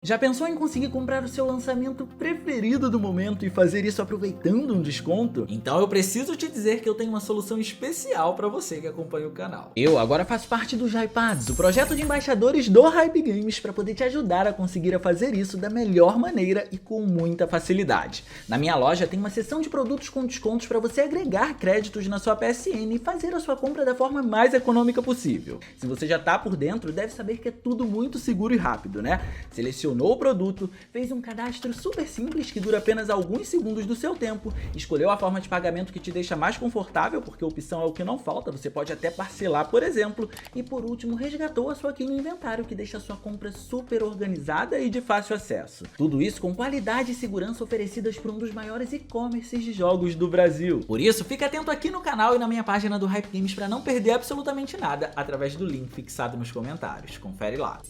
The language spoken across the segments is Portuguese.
Já pensou em conseguir comprar o seu lançamento preferido do momento e fazer isso aproveitando um desconto? Então eu preciso te dizer que eu tenho uma solução especial para você que acompanha o canal. Eu agora faço parte do Hypads, o projeto de embaixadores do Hype Games, para poder te ajudar a conseguir fazer isso da melhor maneira e com muita facilidade. Na minha loja tem uma seção de produtos com descontos para você agregar créditos na sua PSN e fazer a sua compra da forma mais econômica possível. Se você já tá por dentro, deve saber que é tudo muito seguro e rápido, né? Selecionou o produto, fez um cadastro super simples que dura apenas alguns segundos do seu tempo, escolheu a forma de pagamento que te deixa mais confortável, porque a opção é o que não falta, você pode até parcelar, por exemplo, e por último resgatou a sua key no inventário, que deixa a sua compra super organizada e de fácil acesso. Tudo isso com qualidade e segurança oferecidas por um dos maiores e-commerces de jogos do Brasil. Por isso, fica atento aqui no canal e na minha página do Hype Games para não perder absolutamente nada através do link fixado nos comentários. Confere lá.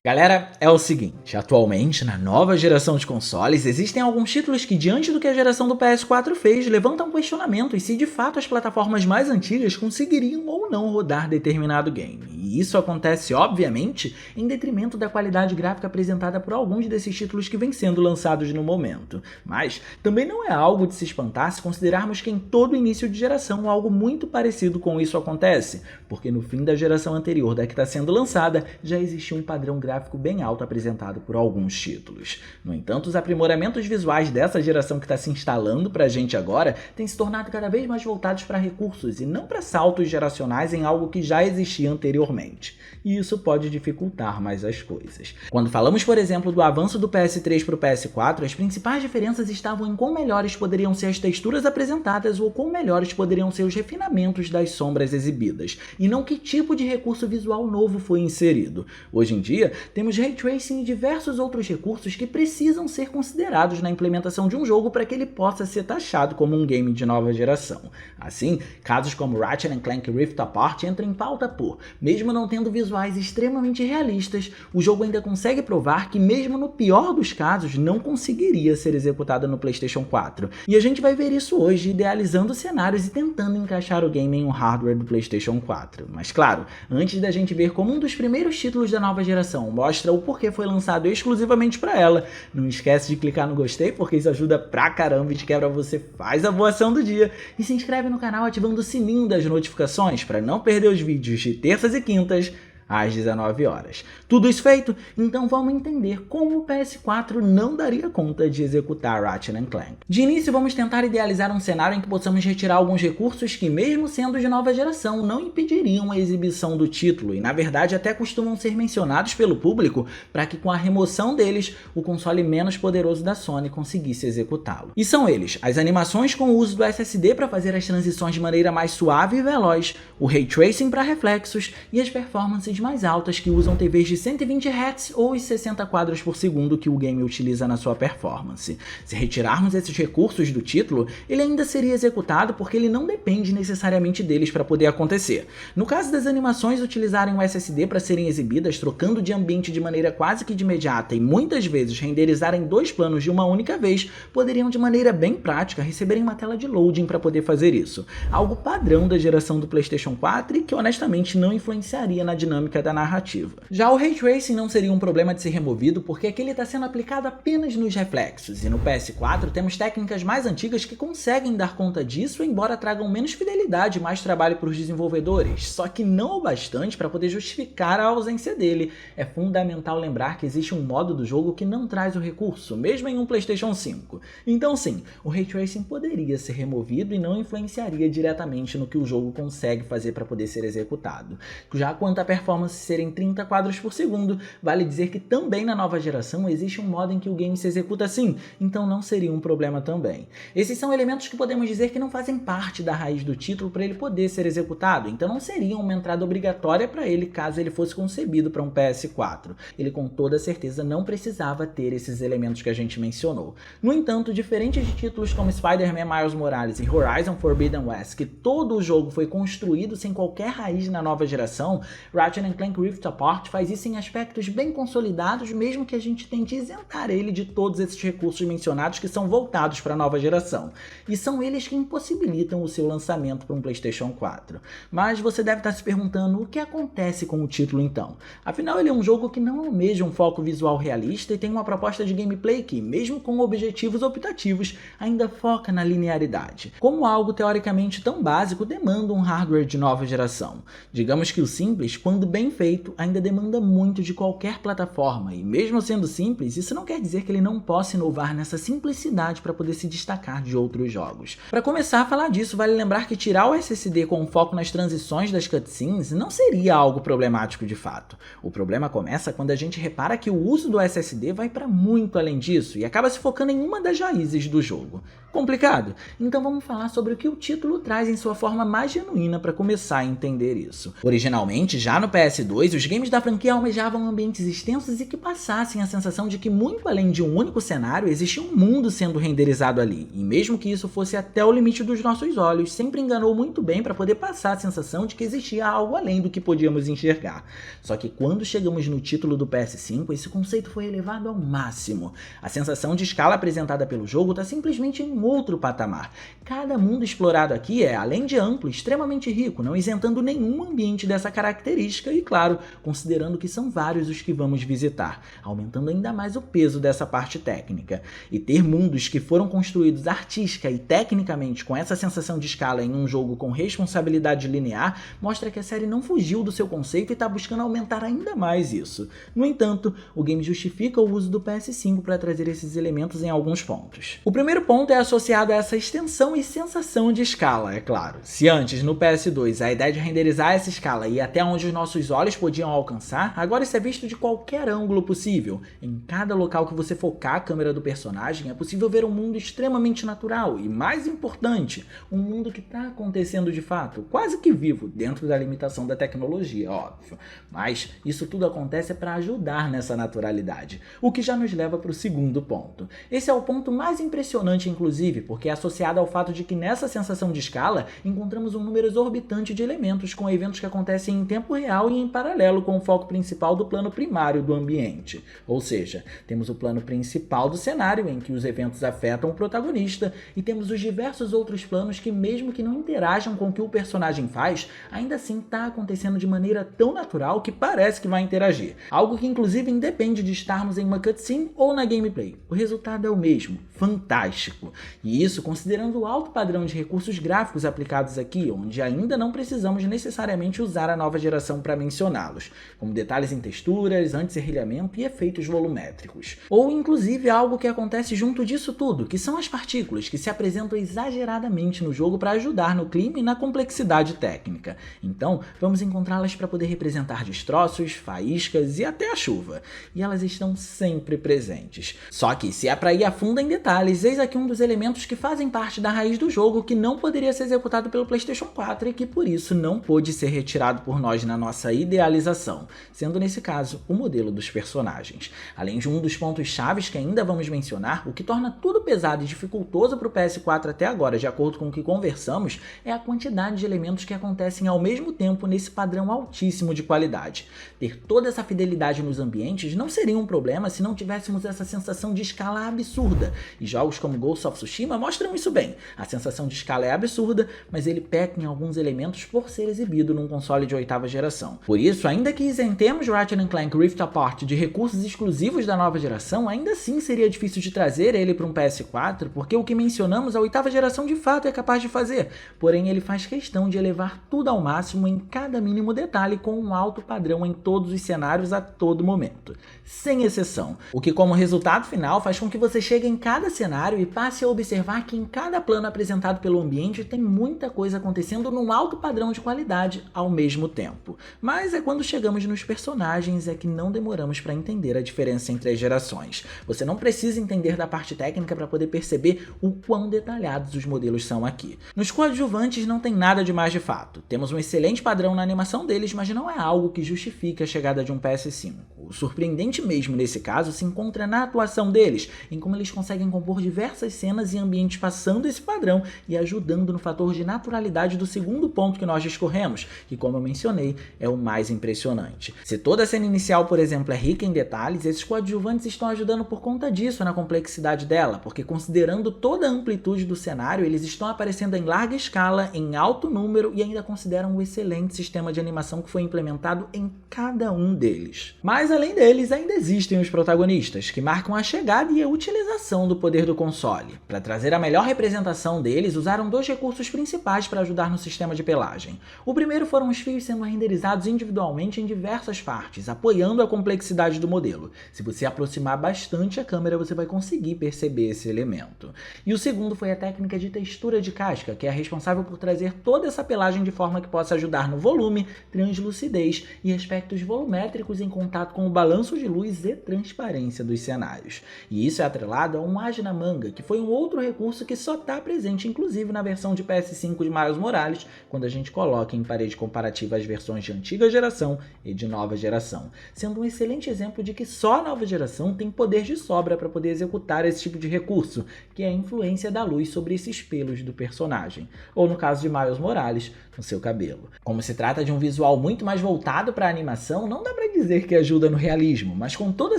Galera, é o seguinte, atualmente na nova geração de consoles existem alguns títulos que, diante do que a geração do PS4 fez, levantam questionamentos se de fato as plataformas mais antigas conseguiriam ou não rodar determinado game. E isso acontece, obviamente, em detrimento da qualidade gráfica apresentada por alguns desses títulos que vêm sendo lançados no momento. Mas também não é algo de se espantar se considerarmos que em todo início de geração algo muito parecido com isso acontece, porque no fim da geração anterior da que está sendo lançada já existia um padrão gráfico bem alto apresentado por alguns títulos. No entanto, os aprimoramentos visuais dessa geração que está se instalando pra gente agora têm se tornado cada vez mais voltados para recursos e não para saltos geracionais em algo que já existia anteriormente. E isso pode dificultar mais as coisas. Quando falamos, por exemplo, do avanço do PS3 para o PS4, as principais diferenças estavam em quão melhores poderiam ser as texturas apresentadas ou quão melhores poderiam ser os refinamentos das sombras exibidas, e não que tipo de recurso visual novo foi inserido. Hoje em dia, temos Ray Tracing e diversos outros recursos que precisam ser considerados na implementação de um jogo para que ele possa ser taxado como um game de nova geração. Assim, casos como Ratchet & Clank Rift Apart entram em pauta por, mesmo não tendo visuais extremamente realistas, o jogo ainda consegue provar que mesmo no pior dos casos não conseguiria ser executado no PlayStation 4. E a gente vai ver isso hoje idealizando cenários e tentando encaixar o game em um hardware do PlayStation 4. Mas claro, antes da gente ver como um dos primeiros títulos da nova geração mostra o porquê foi lançado exclusivamente para ela, não esquece de clicar no gostei porque isso ajuda pra caramba e de quebra você faz a boa ação do dia e se inscreve no canal ativando o sininho das notificações para não perder os vídeos de terças e quintas às 19 horas. Tudo isso feito? Então vamos entender como o PS4 não daria conta de executar Ratchet & Clank. De início vamos tentar idealizar um cenário em que possamos retirar alguns recursos que, mesmo sendo de nova geração, não impediriam a exibição do título e na verdade até costumam ser mencionados pelo público para que com a remoção deles, o console menos poderoso da Sony conseguisse executá-lo. E são eles, as animações com o uso do SSD para fazer as transições de maneira mais suave e veloz, o Ray Tracing para reflexos e as performances mais altas que usam TVs de 120 Hz ou os 60 quadros por segundo que o game utiliza na sua performance. Se retirarmos esses recursos do título, ele ainda seria executado porque ele não depende necessariamente deles para poder acontecer. No caso das animações utilizarem o SSD para serem exibidas, trocando de ambiente de maneira quase que de imediata e muitas vezes renderizarem dois planos de uma única vez, poderiam de maneira bem prática receberem uma tela de loading para poder fazer isso. Algo padrão da geração do PlayStation 4 e que honestamente não influenciaria na dinâmica da narrativa. Já o Ray Tracing não seria um problema de ser removido porque aqui ele está sendo aplicado apenas nos reflexos, e no PS4 temos técnicas mais antigas que conseguem dar conta disso, embora tragam menos fidelidade e mais trabalho para os desenvolvedores, só que não o bastante para poder justificar a ausência dele. É fundamental lembrar que existe um modo do jogo que não traz o recurso, mesmo em um PlayStation 5. Então sim, o Ray Tracing poderia ser removido e não influenciaria diretamente no que o jogo consegue fazer para poder ser executado. Já quanto à performance serem 30 quadros por segundo, vale dizer que também na nova geração existe um modo em que o game se executa assim, então não seria um problema também. Esses são elementos que podemos dizer que não fazem parte da raiz do título para ele poder ser executado, então não seria uma entrada obrigatória para ele caso ele fosse concebido para um PS4. Ele com toda certeza não precisava ter esses elementos que a gente mencionou. No entanto, diferente de títulos como Spider-Man Miles Morales e Horizon Forbidden West, que todo o jogo foi construído sem qualquer raiz na nova geração, Ratchet Ratchet Clank Rift Apart faz isso em aspectos bem consolidados, mesmo que a gente tente isentar ele de todos esses recursos mencionados que são voltados para a nova geração. E são eles que impossibilitam o seu lançamento para um PlayStation 4. Mas você deve estar se perguntando o que acontece com o título então. Afinal, ele é um jogo que não almeja um foco visual realista e tem uma proposta de gameplay que, mesmo com objetivos optativos, ainda foca na linearidade. Como algo teoricamente tão básico demanda um hardware de nova geração. Digamos que o simples, quando bem feito, ainda demanda muito de qualquer plataforma, e mesmo sendo simples, isso não quer dizer que ele não possa inovar nessa simplicidade para poder se destacar de outros jogos. Para começar a falar disso, vale lembrar que tirar o SSD com foco nas transições das cutscenes não seria algo problemático de fato. O problema começa quando a gente repara que o uso do SSD vai para muito além disso e acaba se focando em uma das raízes do jogo. Complicado? Então vamos falar sobre o que o título traz em sua forma mais genuína para começar a entender isso. Originalmente, já no PS2, os games da franquia almejavam ambientes extensos e que passassem a sensação de que muito além de um único cenário, existia um mundo sendo renderizado ali, e mesmo que isso fosse até o limite dos nossos olhos, sempre enganou muito bem para poder passar a sensação de que existia algo além do que podíamos enxergar. Só que quando chegamos no título do PS5, esse conceito foi elevado ao máximo. A sensação de escala apresentada pelo jogo está simplesmente em outro patamar. Cada mundo explorado aqui é, além de amplo, extremamente rico, não isentando nenhum ambiente dessa característica e, claro, considerando que são vários os que vamos visitar, aumentando ainda mais o peso dessa parte técnica. E ter mundos que foram construídos artística e tecnicamente com essa sensação de escala em um jogo com responsabilidade linear mostra que a série não fugiu do seu conceito e está buscando aumentar ainda mais isso. No entanto, o game justifica o uso do PS5 para trazer esses elementos em alguns pontos. O primeiro ponto é associado a essa extensão e sensação de escala, é claro. Se antes, no PS2, a ideia de renderizar essa escala ia até onde os nossos olhos podiam alcançar, agora isso é visto de qualquer ângulo possível. Em cada local que você focar a câmera do personagem, é possível ver um mundo extremamente natural e, mais importante, um mundo que está acontecendo de fato, quase que vivo, dentro da limitação da tecnologia, óbvio. Mas isso tudo acontece para ajudar nessa naturalidade, o que já nos leva para o segundo ponto. Esse é o ponto mais impressionante, inclusive, porque é associado ao fato de que nessa sensação de escala encontramos um número exorbitante de elementos com eventos que acontecem em tempo real e em paralelo com o foco principal do plano primário do ambiente. Ou seja, temos o plano principal do cenário, em que os eventos afetam o protagonista, e temos os diversos outros planos que, mesmo que não interajam com o que o personagem faz, ainda assim está acontecendo de maneira tão natural que parece que vai interagir. Algo que inclusive independe de estarmos em uma cutscene ou na gameplay. O resultado é o mesmo, fantástico. E isso considerando o alto padrão de recursos gráficos aplicados aqui, onde ainda não precisamos necessariamente usar a nova geração para mencioná-los, como detalhes em texturas, anti-serrilhamento e efeitos volumétricos. Ou inclusive algo que acontece junto disso tudo, que são as partículas, que se apresentam exageradamente no jogo para ajudar no clima e na complexidade técnica. Então, vamos encontrá-las para poder representar destroços, faíscas e até a chuva. E elas estão sempre presentes. Só que, se é para ir a fundo em detalhes, eis aqui um dos elementos que fazem parte da raiz do jogo que não poderia ser executado pelo PlayStation 4 e que por isso não pôde ser retirado por nós na nossa idealização, sendo nesse caso o modelo dos personagens. Além de um dos pontos chaves que ainda vamos mencionar, o que torna tudo pesado e dificultoso para o PS4 até agora, de acordo com o que conversamos, é a quantidade de elementos que acontecem ao mesmo tempo nesse padrão altíssimo de qualidade. Ter toda essa fidelidade nos ambientes não seria um problema se não tivéssemos essa sensação de escala absurda, e jogos como Ghost of Tsushima mostram isso bem. A sensação de escala é absurda, mas ele peca em alguns elementos por ser exibido num console de 8ª geração. Por isso, ainda que isentemos Ratchet Clank Rift Apart de recursos exclusivos da nova geração, ainda assim seria difícil de trazer ele para um PS4, porque o que mencionamos a 8ª geração de fato é capaz de fazer, porém ele faz questão de elevar tudo ao máximo em cada mínimo detalhe com um alto padrão em todos os cenários a todo momento, sem exceção, o que como resultado final faz com que você chegue em cada cenário e passe a observar que em cada plano apresentado pelo ambiente tem muita coisa acontecendo num alto padrão de qualidade ao mesmo tempo. Mas é quando chegamos nos personagens é que não demoramos para entender a diferença entre as gerações. Você não precisa entender da parte técnica para poder perceber o quão detalhados os modelos são aqui. Nos coadjuvantes não tem nada de mais de fato. Temos um excelente padrão na animação deles, mas não é algo que justifique a chegada de um PS5. O surpreendente mesmo nesse caso se encontra na atuação deles, em como eles conseguem compor diversas cenas e ambientes passando esse padrão e ajudando no fator de naturalidade do segundo ponto que nós discorremos, que, como eu mencionei, é o mais impressionante. Se toda a cena inicial, por exemplo, é rica em detalhes, esses coadjuvantes estão ajudando por conta disso na complexidade dela, porque considerando toda a amplitude do cenário, eles estão aparecendo em larga escala, em alto número e ainda consideram um excelente sistema de animação que foi implementado em cada um deles. Mas além deles, ainda existem os protagonistas, que marcam a chegada e a utilização do poder do console. Para trazer a melhor representação deles, usaram dois recursos principais para ajudar no sistema de pelagem. O primeiro foram os fios sendo renderizados individualmente em diversas partes, apoiando a complexidade do modelo. Se você aproximar bastante a câmera, você vai conseguir perceber esse elemento. E o segundo foi a técnica de textura de casca, que é responsável por trazer toda essa pelagem de forma que possa ajudar no volume, translucidez e aspectos volumétricos em contato com o balanço de luz e transparência dos cenários. E isso é atrelado a um age na manga, que foi um outro recurso que só está presente inclusive na versão de PS5 de Miles Morales, quando a gente coloca em parede comparativa as versões de antiga geração e de nova geração, sendo um excelente exemplo de que só a nova geração tem poder de sobra para poder executar esse tipo de recurso, que é a influência da luz sobre esses pelos do personagem, ou no caso de Miles Morales, no seu cabelo. Como se trata de um visual muito mais voltado para a animação, não dá para dizer que ajuda no realismo, mas com toda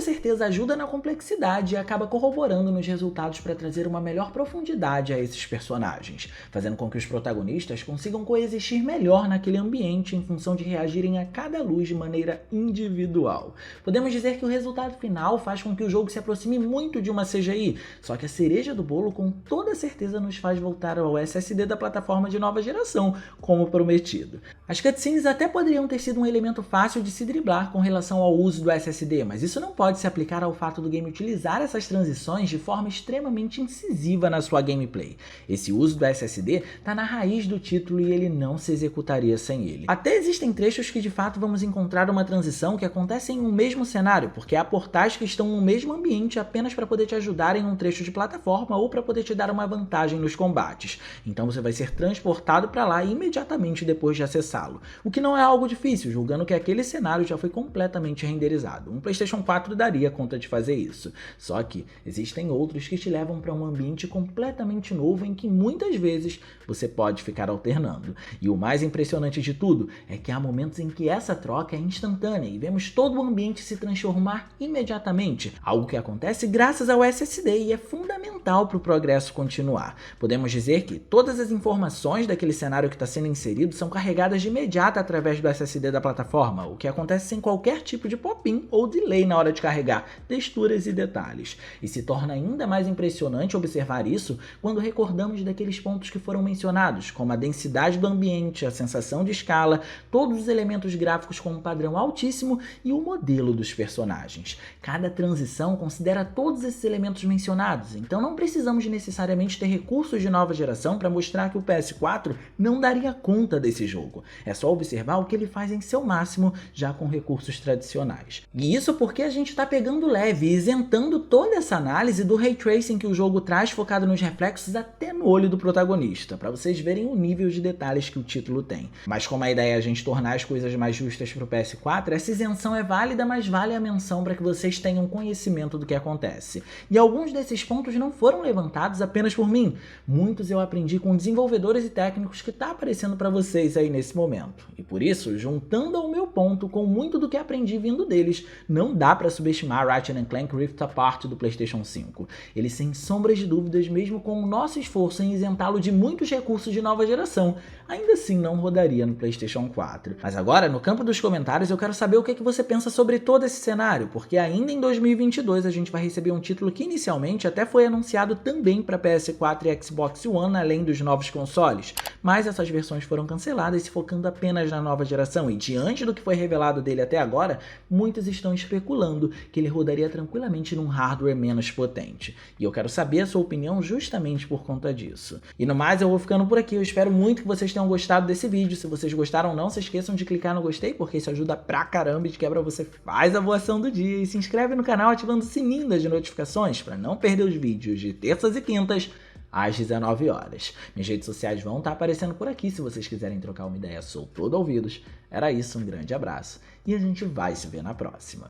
certeza ajuda na complexidade e acaba corroborando nos resultados para trazer uma melhor profundidade a esses personagens, fazendo com que os protagonistas consigam coexistir melhor naquele ambiente em função de reagirem a cada luz de maneira individual. Podemos dizer que o resultado final faz com que o jogo se aproxime muito de uma CGI, só que a cereja do bolo com toda certeza nos faz voltar ao SSD da plataforma de nova geração, como prometido. As cutscenes até poderiam ter sido um elemento fácil de se driblar com relação ao uso do SSD, mas isso não pode se aplicar ao fato do game utilizar essas transições de forma extremamente incisiva na sua gameplay. Esse uso do SSD está na raiz do título e ele não se executaria sem ele. Até existem trechos que de fato vamos encontrar uma transição que acontece em um mesmo cenário, porque há portais que estão no mesmo ambiente apenas para poder te ajudar em um trecho de plataforma ou para poder te dar uma vantagem nos combates. Então você vai ser transportado para lá imediatamente depois de acessá-lo, o que não é algo difícil, julgando que aquele cenário já foi completamente renderizado. Um PlayStation 4 daria conta de fazer isso, só que existem outros que te levam para um ambiente completamente novo em que muitas vezes você pode ficar alternando. E o mais impressionante de tudo é que há momentos em que essa troca é instantânea e vemos todo o ambiente se transformar imediatamente, algo que acontece graças ao SSD e é fundamental para o progresso continuar. Podemos dizer que todas as informações daquele cenário que está sendo inserido são carregadas de imediato através do SSD da plataforma, o que acontece sem qualquer tipo de pop-in ou delay na hora de carregar texturas e detalhes. E se torna ainda mais impressionante observar isso quando recordamos daqueles pontos que foram mencionados, como a densidade do ambiente, a sensação de escala, todos os elementos gráficos com um padrão altíssimo e o modelo dos personagens. Cada transição considera todos esses elementos mencionados, então não precisamos necessariamente ter recursos de nova geração para mostrar que o PS4 não daria conta desse jogo. É só observar o que ele faz em seu máximo já com recursos tradicionais. E isso porque a gente está pegando leve e isentando toda essa análise do Ray Tracing que o jogo traz focado nos reflexos até no olho do protagonista, para vocês verem o nível de detalhes que o título tem. Mas como a ideia é a gente tornar as coisas mais justas para o PS4, essa isenção é válida, mas vale a menção para que vocês tenham conhecimento do que acontece. E alguns desses pontos não foram levantados apenas por mim. Muitos eu aprendi com desenvolvedores e técnicos que tá aparecendo para vocês aí nesse momento. E por isso, juntando ao meu ponto com muito do que aprendi vindo deles, não dá para subestimar Ratchet & Clank Rift Apart do PlayStation 5. Ele, sem sombras de dúvidas, mesmo com o nosso esforço em isentá-lo de muitos recursos de nova geração, ainda assim não rodaria no PlayStation 4. Mas agora, no campo dos comentários, eu quero saber o que você pensa sobre todo esse cenário, porque ainda em 2022 a gente vai receber um título que inicialmente até foi anunciado também para PS4 e Xbox One, além dos novos consoles, mas essas versões foram canceladas se focando apenas na nova geração, e diante do que foi revelado dele até agora, muitos estão especulando que ele rodaria tranquilamente num hardware menos potente. E eu quero saber a sua opinião justamente por conta disso. E no mais, eu vou ficando por aqui. Eu espero muito que vocês tenham gostado desse vídeo. Se vocês gostaram, não se esqueçam de clicar no gostei, porque isso ajuda pra caramba e de quebra você faz a voação do dia. E se inscreve no canal ativando o sininho das notificações para não perder os vídeos de terças e quintas às 19 horas. Minhas redes sociais vão estar aparecendo por aqui se vocês quiserem trocar uma ideia. Sou todo ouvidos. Era isso, um grande abraço e a gente vai se ver na próxima.